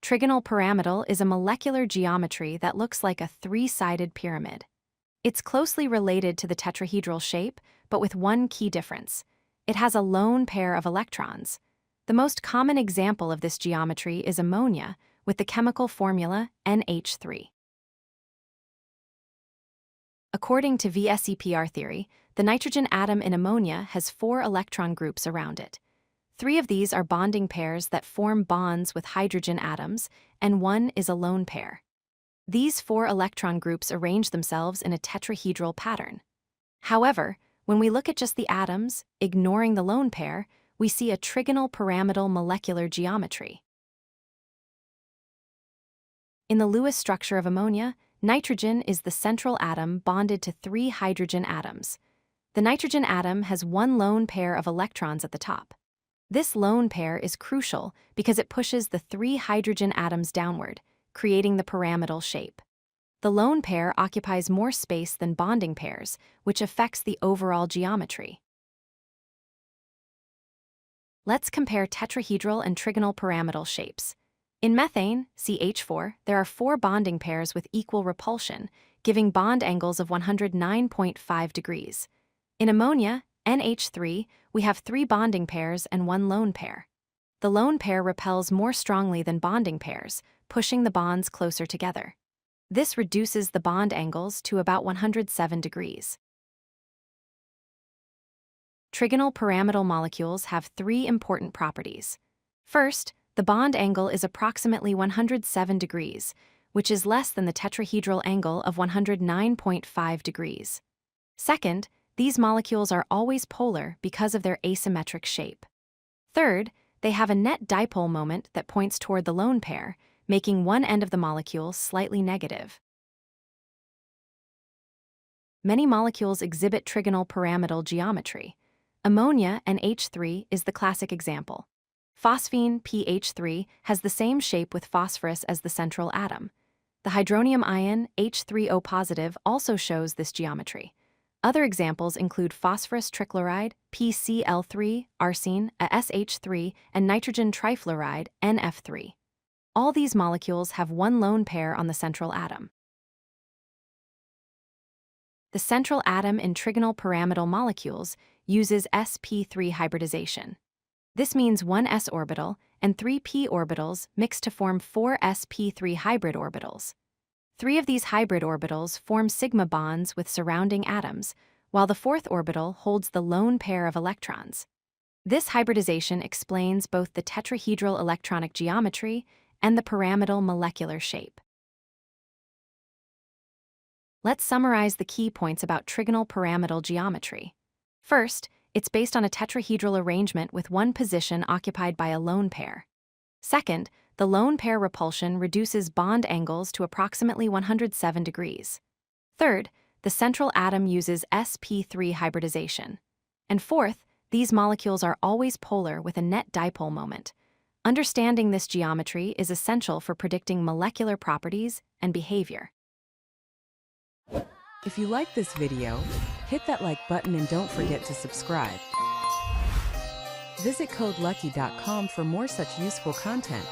Trigonal pyramidal is a molecular geometry that looks like a three-sided pyramid. It's closely related to the tetrahedral shape, but with one key difference. It has a lone pair of electrons. The most common example of this geometry is ammonia, with the chemical formula NH₃. According to VSEPR theory, the nitrogen atom in ammonia has 4 electron groups around it. 3 of these are bonding pairs that form bonds with hydrogen atoms, and 1 is a lone pair. These 4 electron groups arrange themselves in a tetrahedral pattern. However, when we look at just the atoms, ignoring the lone pair, we see a trigonal pyramidal molecular geometry. In the Lewis structure of ammonia, nitrogen is the central atom bonded to 3 hydrogen atoms. The nitrogen atom has 1 lone pair of electrons at the top. This lone pair is crucial because it pushes the 3 hydrogen atoms downward, creating the pyramidal shape. The lone pair occupies more space than bonding pairs, which affects the overall geometry. Let's compare tetrahedral and trigonal pyramidal shapes. In methane, CH4, there are 4 bonding pairs with equal repulsion, giving bond angles of 109.5 degrees. In ammonia, NH₃, we have 3 bonding pairs and 1 lone pair. The lone pair repels more strongly than bonding pairs, pushing the bonds closer together. This reduces the bond angles to about 107 degrees. Trigonal pyramidal molecules have 3 important properties. First, the bond angle is approximately 107 degrees, which is less than the tetrahedral angle of 109.5 degrees. Second, these molecules are always polar because of their asymmetric shape. Third, they have a net dipole moment that points toward the lone pair, making one end of the molecule slightly negative. Many molecules exhibit trigonal pyramidal geometry. Ammonia, NH₃, is the classic example. Phosphine, pH3, has the same shape with phosphorus as the central atom. The hydronium ion, H3O+, also shows this geometry. Other examples include phosphorus trichloride, PCl3, arsine, a SH3, and nitrogen trifluoride, NF3. All these molecules have 1 lone pair on the central atom. The central atom in trigonal pyramidal molecules uses sp3 hybridization. This means 1 s orbital and 3 p orbitals mix to form 4 sp3 hybrid orbitals. 3 of these hybrid orbitals form sigma bonds with surrounding atoms, while the 4th orbital holds the lone pair of electrons. This hybridization explains both the tetrahedral electronic geometry and the pyramidal molecular shape. Let's summarize the key points about trigonal pyramidal geometry. First, it's based on a tetrahedral arrangement with 1 position occupied by a lone pair. Second, the lone pair repulsion reduces bond angles to approximately 107 degrees. Third, the central atom uses sp3 hybridization. And fourth, these molecules are always polar with a net dipole moment. Understanding this geometry is essential for predicting molecular properties and behavior. If you like this video, hit that like button and don't forget to subscribe. Visit codelucky.com for more such useful content.